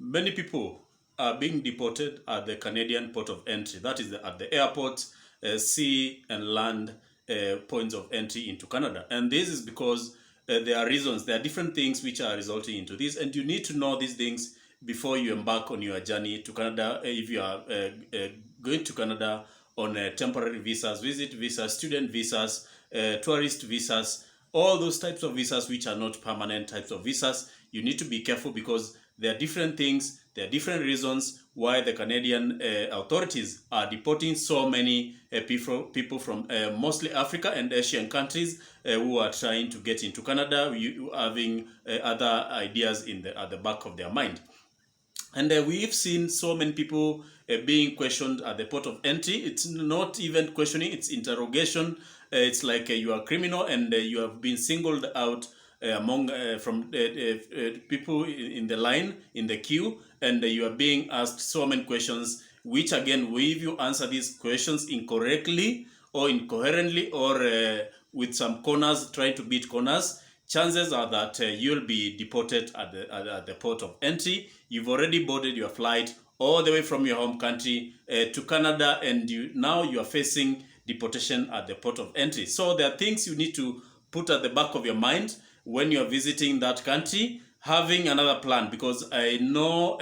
many people are being deported at the Canadian port of entry. That is at the airport, sea and land points of entry into Canada. And this is because there are reasons, there are different things which are resulting into this, and you need to know these things before you embark on your journey to Canada. If you are going to Canada on temporary visas, visit visas, student visas, tourist visas, all those types of visas which are not permanent types of visas, you need to be careful because there are different things, there are different reasons why the Canadian authorities are deporting so many people from mostly Africa and Asian countries who are trying to get into Canada, having other ideas at the back of their mind. And we've seen so many people being questioned at the port of entry. It's not even questioning, it's interrogation. It's like you are a criminal and you have been singled out among from people in the line, in the queue, and you are being asked so many questions, which again, if you answer these questions incorrectly or incoherently or with some corners, trying to beat corners, chances are that you'll be deported at the port of entry. You've already boarded your flight all the way from your home country to Canada, and now you are facing deportation at the port of entry. So there are things you need to put at the back of your mind when you're visiting that country, having another plan, because I know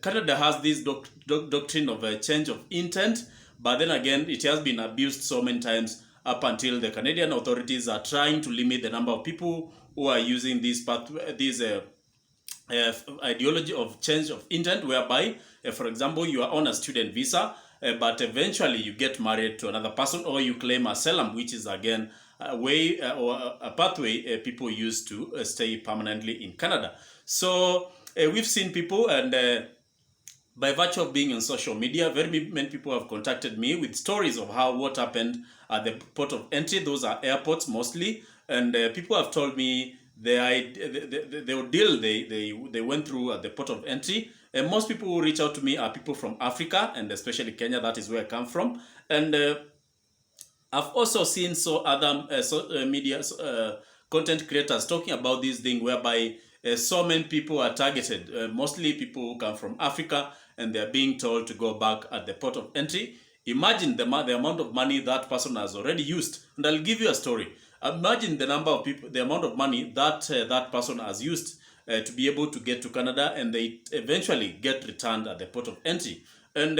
Canada has this doctrine of a change of intent, but then again, it has been abused so many times up until the Canadian authorities are trying to limit the number of people who are using this ideology of change of intent, whereby, for example, you are on a student visa, but eventually you get married to another person, or you claim asylum, which is again a way or a pathway people use to stay permanently in Canada. So we've seen people, and by virtue of being on social media, very many people have contacted me with stories of what happened at the port of entry. Those are airports mostly, and people have told me the ordeal they went through at the port of entry. And most people who reach out to me are people from Africa, and especially Kenya. That is where I come from. And I've also seen other media content creators talking about this thing, whereby so many people are targeted, mostly people who come from Africa, and they're being told to go back at the port of entry. Imagine the amount of money that person has already used. And I'll give you a story. Imagine the number of people, the amount of money that that person has used to be able to get to Canada, and they eventually get returned at the port of entry. And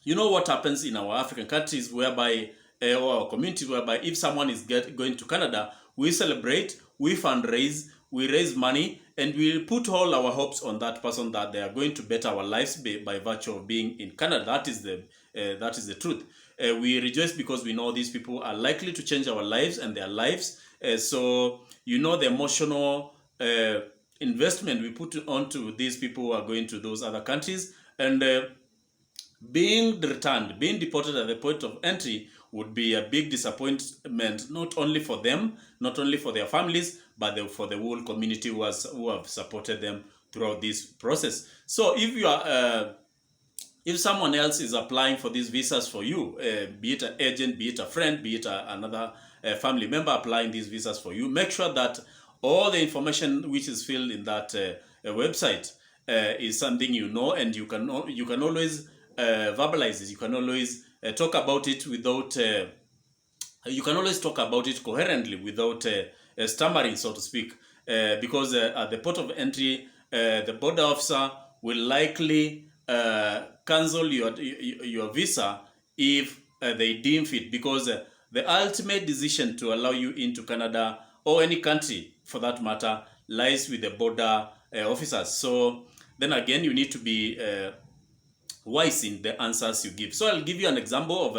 you know what happens in our African countries, whereby or our communities, whereby if someone is going to Canada, we celebrate, we fundraise, we raise money, and we put all our hopes on that person, that they are going to better our lives by virtue of being in Canada. That is the truth. We rejoice because we know these people are likely to change our lives and their lives. So you know the emotional investment we put onto these people who are going to those other countries, and being returned, being deported at the point of entry would be a big disappointment, not only for them, not only for their families, but for the whole community who have supported them throughout this process. So if you are, if someone else is applying for these visas for you, be it an agent, be it a friend, be it another family member applying these visas for you, make sure that all the information which is filled in that website is something you know, and you can always verbalize it. You can always talk about it without. You can always talk about it coherently without stammering, so to speak, because at the port of entry, the border officer will likely cancel your visa if they deem fit, because the ultimate decision to allow you into Canada, or any country for that matter, lies with the border officers. So then again, you need to be wise in the answers you give. So I'll give you an example of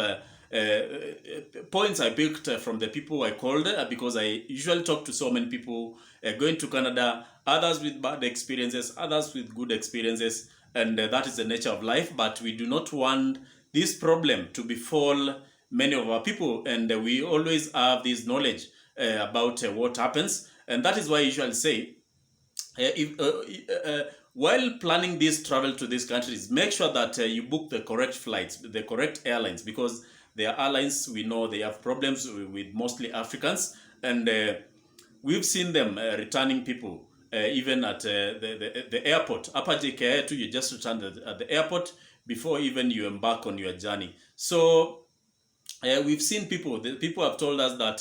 points I picked from the people I called, because I usually talk to so many people going to Canada, others with bad experiences, others with good experiences, and that is the nature of life. But we do not want this problem to befall many of our people, and we always have this knowledge about what happens. And that is why I usually say, while planning this travel to these countries, make sure that you book the correct flights, the correct airlines, because there are airlines we know they have problems with mostly Africans, and we've seen them returning people even at the airport. Upper JKI too, you just return at the airport before even you embark on your journey. So we've seen people. The people have told us that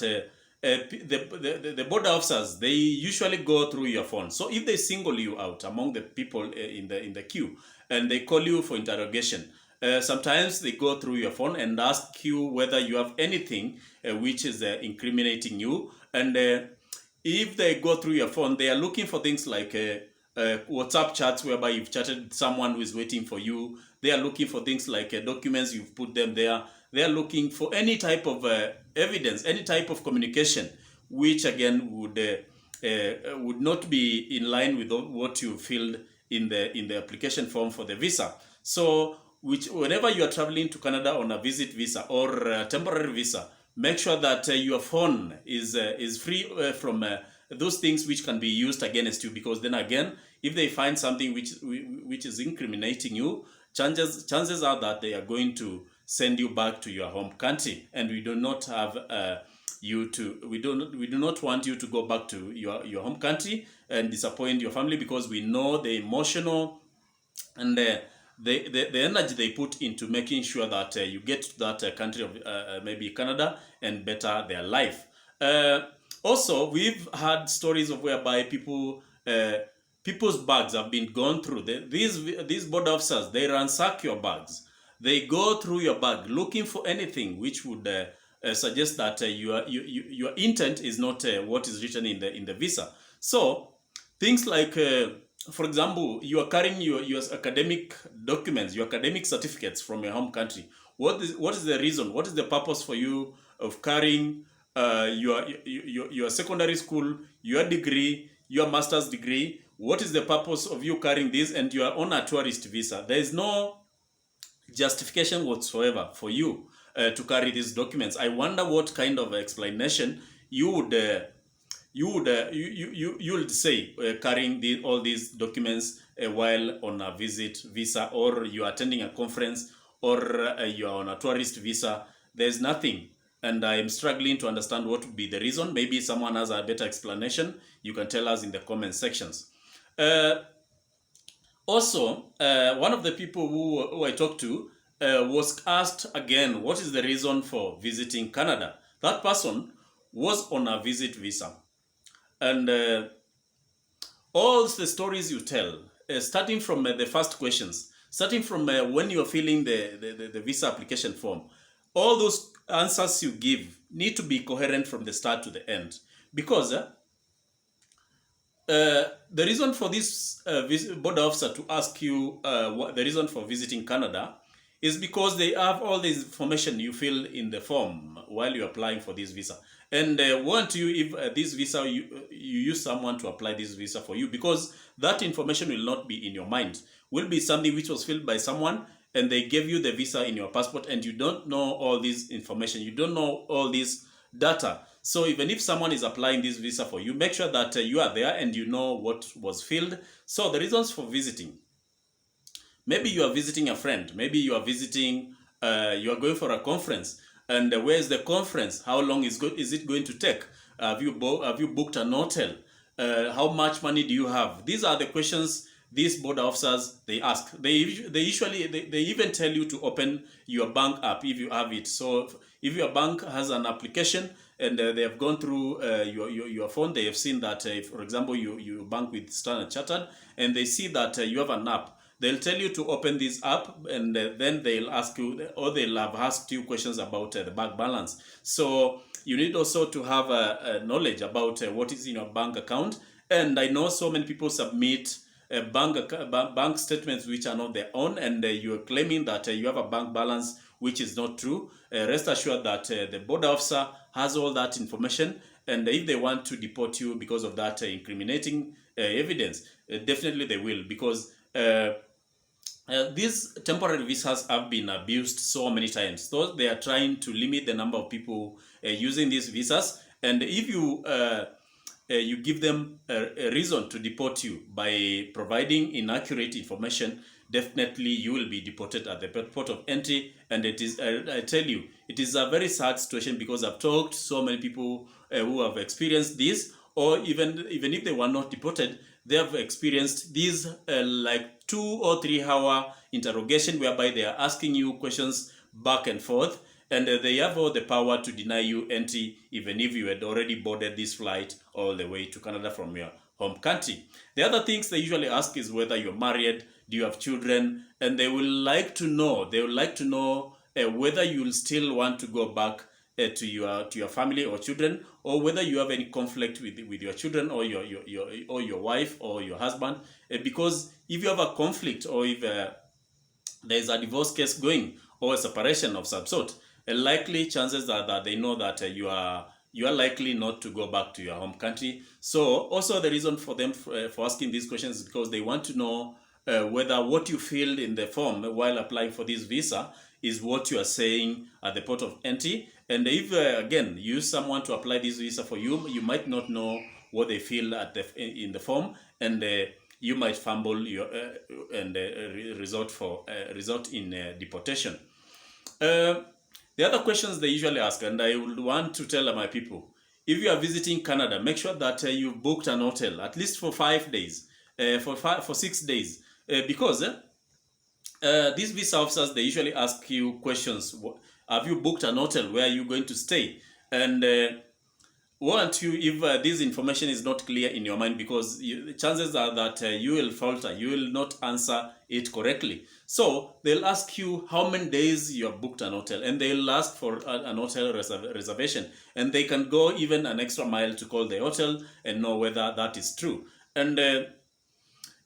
the border officers, they usually go through your phone. So if they single you out among the people in the queue and they call you for interrogation, sometimes they go through your phone and ask you whether you have anything which is incriminating you. And if they go through your phone, they are looking for things like WhatsApp chats whereby you've chatted with someone who is waiting for you. They are looking for things like documents, you've put them there. They are looking for any type of evidence, any type of communication, which again would not be in line with what you filled in the application form for the visa. So whenever you are traveling to Canada on a visit visa or a temporary visa, make sure that your phone is free from those things which can be used against you, because then again, if they find something which is incriminating you, chances are that they are going to send you back to your home country, and we do not have we do not want you to go back to your home country and disappoint your family, because we know the emotional and the energy they put into making sure that you get to that country of maybe Canada and better their life. Also, we've had stories of whereby people's bags have been gone through. These border officers, they ransack your bags. They go through your bag looking for anything which would suggest that your intent is not what is written in the visa. So things like, for example, you are carrying your academic documents, your academic certificates from your home country. What is the reason? What is the purpose for you of carrying your secondary school, your degree, your master's degree? What is the purpose of you carrying this? And you are on a tourist visa. There is no justification whatsoever for you to carry these documents. I wonder what kind of explanation you would say carrying all these documents while on a visit visa, or you are attending a conference, or you are on a tourist visa. There's nothing, and I'm struggling to understand what would be the reason. Maybe someone has a better explanation. You can tell us in the comment sections. Also, one of the people who I talked to was asked again, what is the reason for visiting Canada? That person was on a visit visa. And all the stories you tell, starting from the first questions, starting from when you're filling the visa application form, all those answers you give need to be coherent from the start to the end. Because the reason for this border officer to ask you what the reason for visiting Canada is because they have all this information you fill in the form while you're applying for this visa. And want you, if this visa, you use someone to apply this visa for you, because that information will not be in your mind. Will be something which was filled by someone, and they gave you the visa in your passport, and you don't know all this information. You don't know all this data. So even if someone is applying this visa for you, make sure that you are there and you know what was filled. So the reasons for visiting. Maybe you are visiting a friend. Maybe you are visiting, you are going for a conference. And where is the conference? How long is it going to take? Have you booked an hotel? How much money do you have? These are the questions these border officers, they ask. They even tell you to open your bank app if you have it. So if your bank has an application and they have gone through your phone, they have seen that, for example, you bank with Standard Chartered, and they see that you have an app. They'll tell you to open this app, and then they'll ask you, or they'll have asked you questions about the bank balance. So you need also to have knowledge about what is in your bank account. And I know so many people submit bank statements which are not their own, and you are claiming that you have a bank balance which is not true. Rest assured that the border officer has all that information, and if they want to deport you because of that incriminating evidence, definitely they will, because these temporary visas have been abused so many times. So they are trying to limit the number of people using these visas, and if you give them a reason to deport you by providing inaccurate information, definitely you will be deported at the port of entry. And it is, I tell you, it is a very sad situation, because I've talked to so many people who have experienced this, or even if they were not deported, they have experienced these like 2 or 3 hour interrogation whereby they are asking you questions back and forth, and they have all the power to deny you entry even if you had already boarded this flight all the way to Canada from your home country. The other things they usually ask is whether you're married, do you have children, and they will like to know, whether you'll still want to go back to your family or children, or whether you have any conflict with your children or your wife or your husband. Because if you have a conflict, or if there's a divorce case going, or a separation of some sort, likely chances are that they know that you are likely not to go back to your home country. So also the reason for them for asking these questions is because they want to know whether what you filled in the form while applying for this visa is what you are saying at the port of entry. And if again you use someone to apply this visa for you, you might not know what they feel in the form, and you might fumble your and result in deportation. The other questions they usually ask, and I would want to tell my people, if you are visiting Canada, make sure that you've booked an hotel at least for 5 days, for 6 days, because these visa officers, they usually ask you questions. Have you booked an hotel? Where are you going to stay? And warrant you if this information is not clear in your mind, because chances are that you will falter, you will not answer it correctly. So they'll ask you how many days you have booked an hotel, and they'll ask for an hotel reservation, and they can go even an extra mile to call the hotel and know whether that is true. And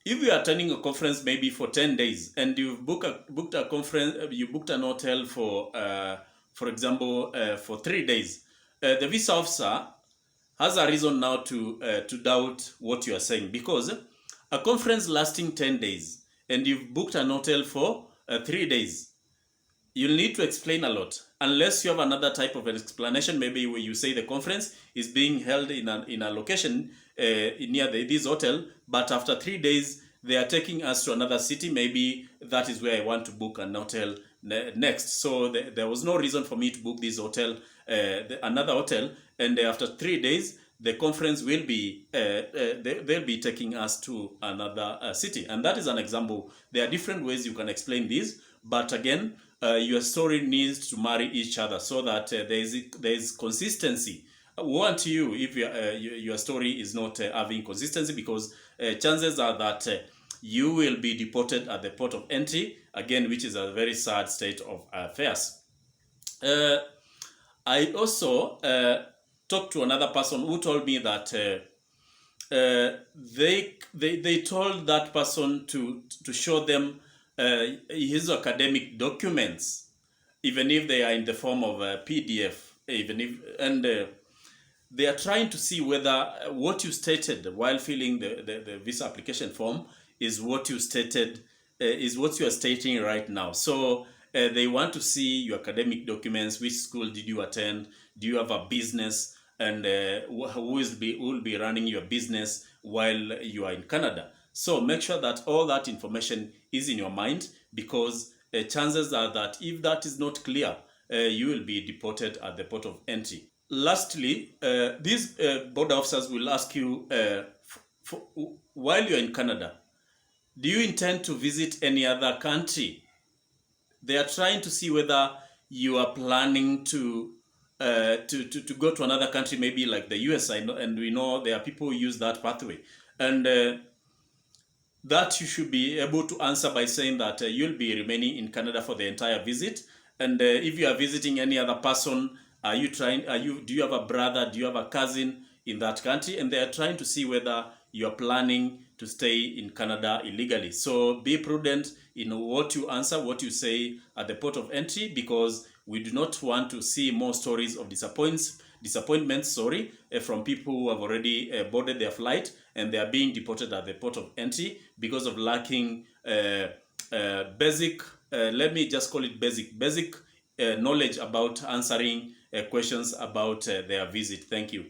if you are attending a conference maybe for 10 days and you've booked a conference, you booked an hotel for example, for 3 days, the visa officer has a reason now to doubt what you are saying, because a conference lasting 10 days and you've booked an hotel for 3 days, you'll need to explain a lot, unless you have another type of explanation, maybe where you say the conference is being held in a location near this hotel, but after 3 days they are taking us to another city, maybe that is where I want to book an hotel next. So there was no reason for me to book this hotel, another hotel, and after 3 days the conference will be they'll be taking us to another city. And that is an example. There are different ways you can explain this, but again, your story needs to marry each other so that there is consistency. Want you if your story is not having consistency, because chances are that you will be deported at the port of entry again, which is a very sad state of affairs. I also talked to another person who told me that they told that person to show them his academic documents, even if they are in the form of a PDF, they are trying to see whether what you stated while filling the visa application form is what you stated, is what you are stating right now. So they want to see your academic documents. Which school did you attend? Do you have a business? And who will be running your business while you are in Canada? So make sure that all that information is in your mind, because chances are that if that is not clear, you will be deported at the port of entry. Lastly, these border officers will ask you, while you're in Canada, do you intend to visit any other country? They are trying to see whether you are planning to go to another country, maybe like the US. I know, and we know there are people who use that pathway, and that you should be able to answer by saying that you'll be remaining in Canada for the entire visit. And if you are visiting any other person, do you have a brother, do you have a cousin in that country? And they are trying to see whether you are planning to stay in Canada illegally. So be prudent in what you answer, what you say at the port of entry, because we do not want to see more stories of disappointment from people who have already boarded their flight and they are being deported at the port of entry because of lacking basic, let me just call it basic knowledge about answering questions about their visit. Thank you.